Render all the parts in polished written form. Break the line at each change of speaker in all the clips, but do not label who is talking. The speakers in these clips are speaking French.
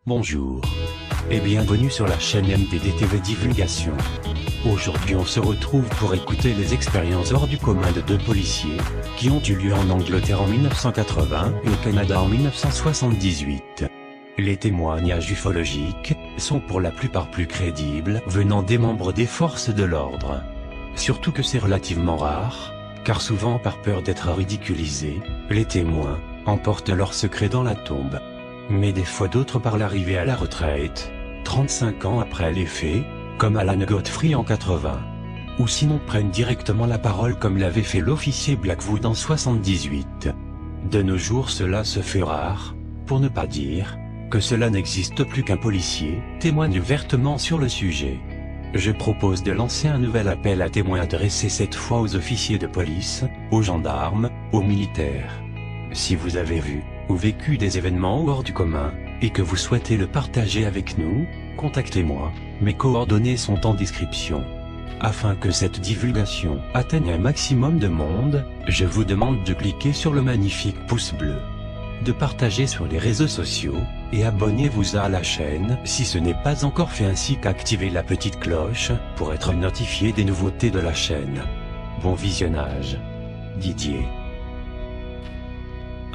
Bonjour. Et bienvenue sur la chaîne MDD-TV Divulgation. Aujourd'hui on se retrouve pour écouter les expériences hors du commun de deux policiers, qui ont eu lieu en Angleterre en 1980 et au Canada en 1978. Les témoignages ufologiques sont pour la plupart plus crédibles venant des membres des forces de l'ordre. Surtout que c'est relativement rare, car souvent par peur d'être ridiculisés, les témoins emportent leurs secrets dans la tombe. Mais des fois d'autres par l'arrivée à la retraite, 35 ans après les faits, comme Alan Godfrey en 80. Ou sinon prennent directement la parole comme l'avait fait l'officier Blackwood en 78. De nos jours cela se fait rare, pour ne pas dire que cela n'existe plus qu'un policier témoigne ouvertement sur le sujet. Je propose de lancer un nouvel appel à témoins adressé cette fois aux officiers de police, aux gendarmes, aux militaires. Si vous avez vu ou vécu des événements hors du commun, et que vous souhaitez le partager avec nous, contactez-moi, mes coordonnées sont en description. Afin que cette divulgation atteigne un maximum de monde, je vous demande de cliquer sur le magnifique pouce bleu, de partager sur les réseaux sociaux, et abonnez-vous à la chaîne si ce n'est pas encore fait ainsi qu'activer la petite cloche, pour être notifié des nouveautés de la chaîne. Bon visionnage. Didier.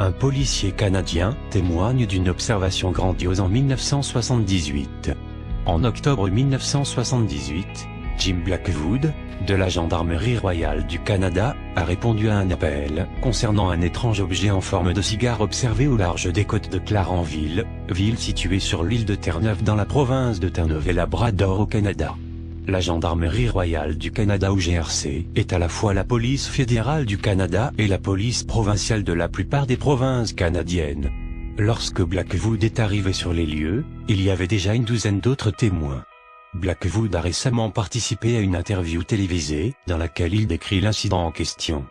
Un policier canadien témoigne d'une observation grandiose en 1978. En octobre 1978, Jim Blackwood, de la Gendarmerie royale du Canada, a répondu à un appel concernant un étrange objet en forme de cigare observé au large des côtes de Clarenville, ville située sur l'île de Terre-Neuve dans la province de Terre-Neuve-et-Labrador au Canada. La Gendarmerie royale du Canada ou GRC est à la fois la police fédérale du Canada et la police provinciale de la plupart des provinces canadiennes. Lorsque Blackwood est arrivé sur les lieux, il y avait déjà une douzaine d'autres témoins. Blackwood a récemment participé à une interview télévisée, dans laquelle il décrit l'incident en question.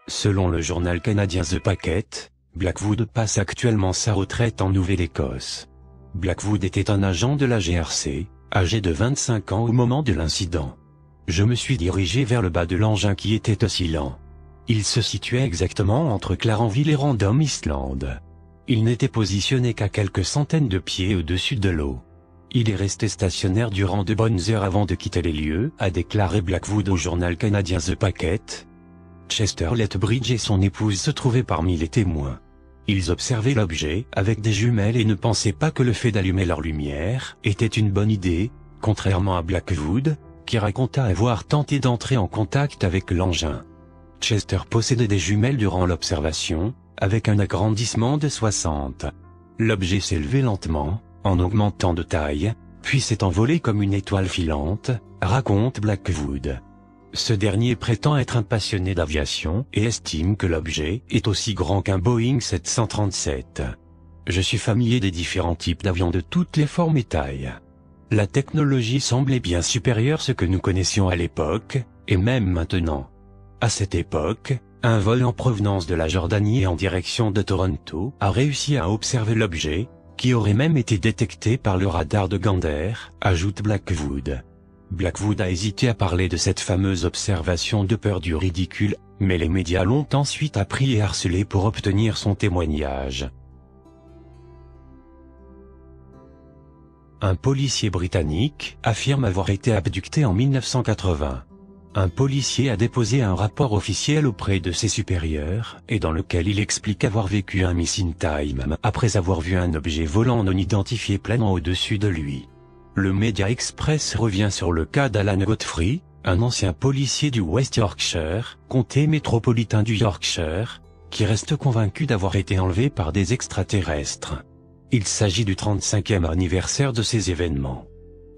Selon le journal canadien The Packet, Blackwood passe actuellement sa retraite en Nouvelle-Écosse. Blackwood était un agent de la GRC, âgé de 25 ans au moment de l'incident. Je me suis dirigé vers le bas de l'engin qui était oscillant. Il se situait exactement entre Clarenville et Random Island. Il n'était positionné qu'à quelques centaines de pieds au-dessus de l'eau. Il est resté stationnaire durant de bonnes heures avant de quitter les lieux, a déclaré Blackwood au journal canadien The Packet. Chester Lethbridge et son épouse se trouvaient parmi les témoins. Ils observaient l'objet avec des jumelles et ne pensaient pas que le fait d'allumer leur lumière était une bonne idée, contrairement à Blackwood, qui raconta avoir tenté d'entrer en contact avec l'engin. Chester possédait des jumelles durant l'observation, avec un agrandissement de 60. L'objet s'élevait lentement, en augmentant de taille, puis s'est envolé comme une étoile filante, raconte Blackwood. Ce dernier prétend être un passionné d'aviation et estime que l'objet est aussi grand qu'un Boeing 737. Je suis familier des différents types d'avions de toutes les formes et tailles. La technologie semblait bien supérieure à ce que nous connaissions à l'époque, et même maintenant. À cette époque, un vol en provenance de la Jordanie et en direction de Toronto a réussi à observer l'objet, qui aurait même été détecté par le radar de Gander, ajoute Blackwood. Blackwood a hésité à parler de cette fameuse observation de peur du ridicule, mais les médias l'ont ensuite appris et harcelé pour obtenir son témoignage. Un policier britannique affirme avoir été abducté en 1980. Un policier a déposé un rapport officiel auprès de ses supérieurs, et dans lequel il explique avoir vécu un missing time après avoir vu un objet volant non identifié planant au-dessus de lui. Le Media Express revient sur le cas d'Alan Godfrey, un ancien policier du West Yorkshire, comté métropolitain du Yorkshire, qui reste convaincu d'avoir été enlevé par des extraterrestres. Il s'agit du 35e anniversaire de ces événements.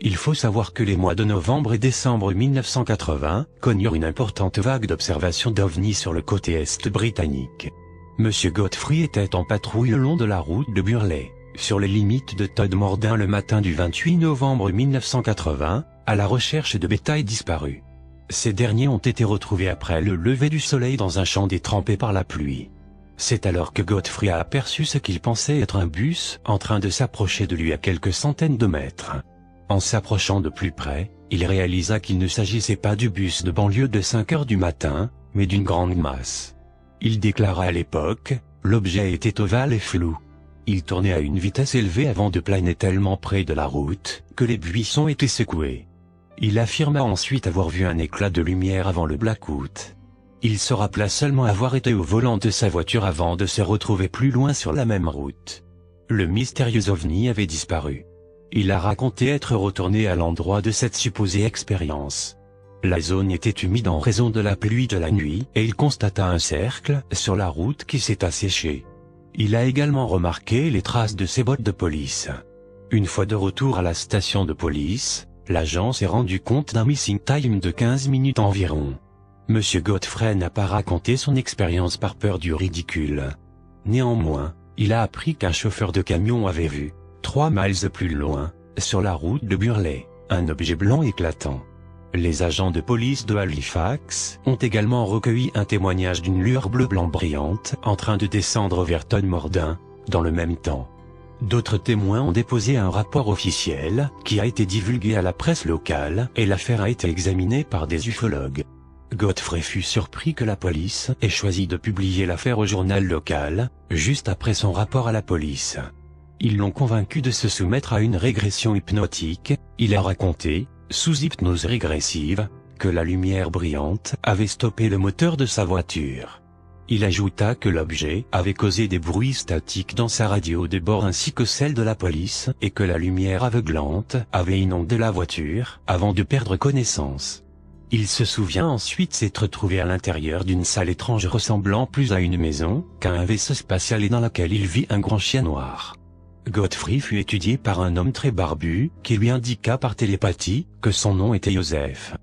Il faut savoir que les mois de novembre et décembre 1980 connurent une importante vague d'observations d'OVNI sur le côté est britannique. Monsieur Godfrey était en patrouille le long de la route de Burley, sur les limites de Todmorden le matin du 28 novembre 1980, à la recherche de bétail disparu. Ces derniers ont été retrouvés après le lever du soleil dans un champ détrempé par la pluie. C'est alors que Godfrey a aperçu ce qu'il pensait être un bus en train de s'approcher de lui à quelques centaines de mètres. En s'approchant de plus près, il réalisa qu'il ne s'agissait pas du bus de banlieue de 5 heures du matin, mais d'une grande masse. Il déclara à l'époque, l'objet était ovale et flou. Il tournait à une vitesse élevée avant de planer tellement près de la route, que les buissons étaient secoués. Il affirma ensuite avoir vu un éclat de lumière avant le blackout. Il se rappela seulement avoir été au volant de sa voiture avant de se retrouver plus loin sur la même route. Le mystérieux ovni avait disparu. Il a raconté être retourné à l'endroit de cette supposée expérience. La zone était humide en raison de la pluie de la nuit et il constata un cercle sur la route qui s'est asséché. Il a également remarqué les traces de ses bottes de police. Une fois de retour à la station de police, l'agent s'est rendu compte d'un missing time de 15 minutes environ. Monsieur Godfrey n'a pas raconté son expérience par peur du ridicule. Néanmoins, il a appris qu'un chauffeur de camion avait vu, 3 miles plus loin, sur la route de Burley, un objet blanc éclatant. Les agents de police de Halifax ont également recueilli un témoignage d'une lueur bleu-blanc brillante en train de descendre vers Tonmorden, dans le même temps. D'autres témoins ont déposé un rapport officiel qui a été divulgué à la presse locale et l'affaire a été examinée par des ufologues. Godfrey fut surpris que la police ait choisi de publier l'affaire au journal local, juste après son rapport à la police. Ils l'ont convaincu de se soumettre à une régression hypnotique. Il a raconté, sous hypnose régressive, que la lumière brillante avait stoppé le moteur de sa voiture. Il ajouta que l'objet avait causé des bruits statiques dans sa radio de bord ainsi que celle de la police et que la lumière aveuglante avait inondé la voiture avant de perdre connaissance. Il se souvient ensuite s'être trouvé à l'intérieur d'une salle étrange ressemblant plus à une maison qu'à un vaisseau spatial et dans laquelle il vit un grand chien noir. Godfrey fut étudié par un homme très barbu, qui lui indiqua par télépathie que son nom était Joseph.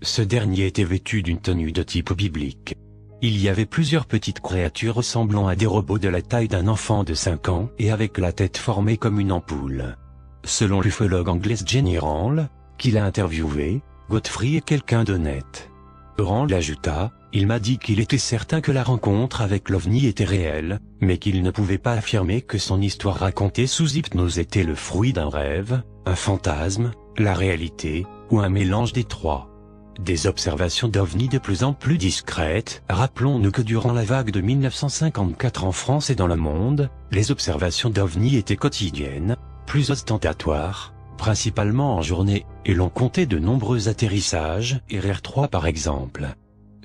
Ce dernier était vêtu d'une tenue de type biblique. Il y avait plusieurs petites créatures ressemblant à des robots de la taille d'un enfant de 5 ans et avec la tête formée comme une ampoule. Selon l'ufologue anglaise Jenny Rand, qui l'a interviewé, Godfrey est quelqu'un d'honnête. Rand ajouta, il m'a dit qu'il était certain que la rencontre avec l'OVNI était réelle, mais qu'il ne pouvait pas affirmer que son histoire racontée sous hypnose était le fruit d'un rêve, un fantasme, la réalité, ou un mélange des trois. Des observations d'OVNI de plus en plus discrètes. Rappelons-nous que durant la vague de 1954 en France et dans le monde, les observations d'OVNI étaient quotidiennes, plus ostentatoires, principalement en journée, et l'on comptait de nombreux atterrissages, RR3 par exemple.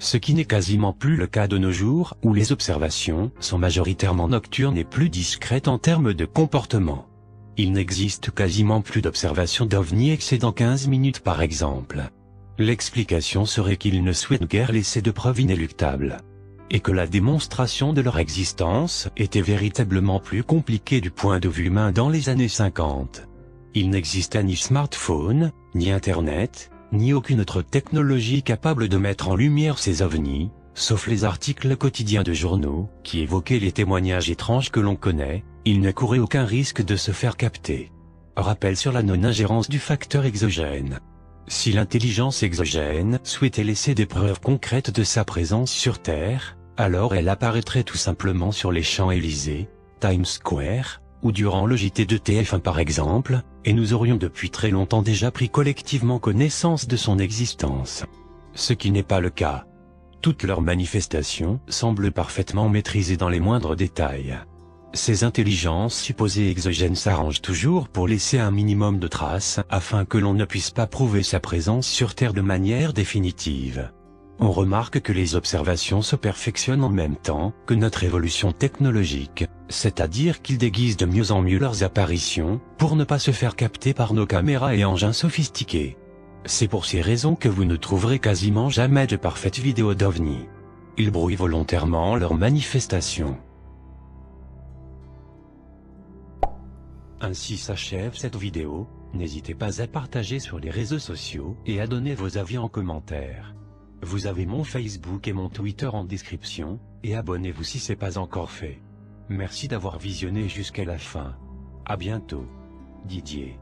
Ce qui n'est quasiment plus le cas de nos jours, où les observations sont majoritairement nocturnes et plus discrètes en termes de comportement. Il n'existe quasiment plus d'observations d'OVNI excédant 15 minutes par exemple. L'explication serait qu'ils ne souhaitent guère laisser de preuves inéluctables. Et que la démonstration de leur existence était véritablement plus compliquée du point de vue humain dans les années 50. Il n'existait ni smartphone, ni Internet, ni aucune autre technologie capable de mettre en lumière ces ovnis, sauf les articles quotidiens de journaux, qui évoquaient les témoignages étranges que l'on connaît. Il ne courait aucun risque de se faire capter. Rappel sur la non-ingérence du facteur exogène. Si l'intelligence exogène souhaitait laisser des preuves concrètes de sa présence sur Terre, alors elle apparaîtrait tout simplement sur les Champs-Élysées, Times Square, ou durant le JT de TF1 par exemple, et nous aurions depuis très longtemps déjà pris collectivement connaissance de son existence. Ce qui n'est pas le cas. Toutes leurs manifestations semblent parfaitement maîtrisées dans les moindres détails. Ces intelligences supposées exogènes s'arrangent toujours pour laisser un minimum de traces afin que l'on ne puisse pas prouver sa présence sur Terre de manière définitive. On remarque que les observations se perfectionnent en même temps que notre évolution technologique, c'est-à-dire qu'ils déguisent de mieux en mieux leurs apparitions, pour ne pas se faire capter par nos caméras et engins sophistiqués. C'est pour ces raisons que vous ne trouverez quasiment jamais de parfaites vidéos d'OVNI. Ils brouillent volontairement leurs manifestations. Ainsi s'achève cette vidéo, n'hésitez pas à partager sur les réseaux sociaux et à donner vos avis en commentaire. Vous avez mon Facebook et mon Twitter en description, et abonnez-vous si c'est pas encore fait. Merci d'avoir visionné jusqu'à la fin. À bientôt. Didier.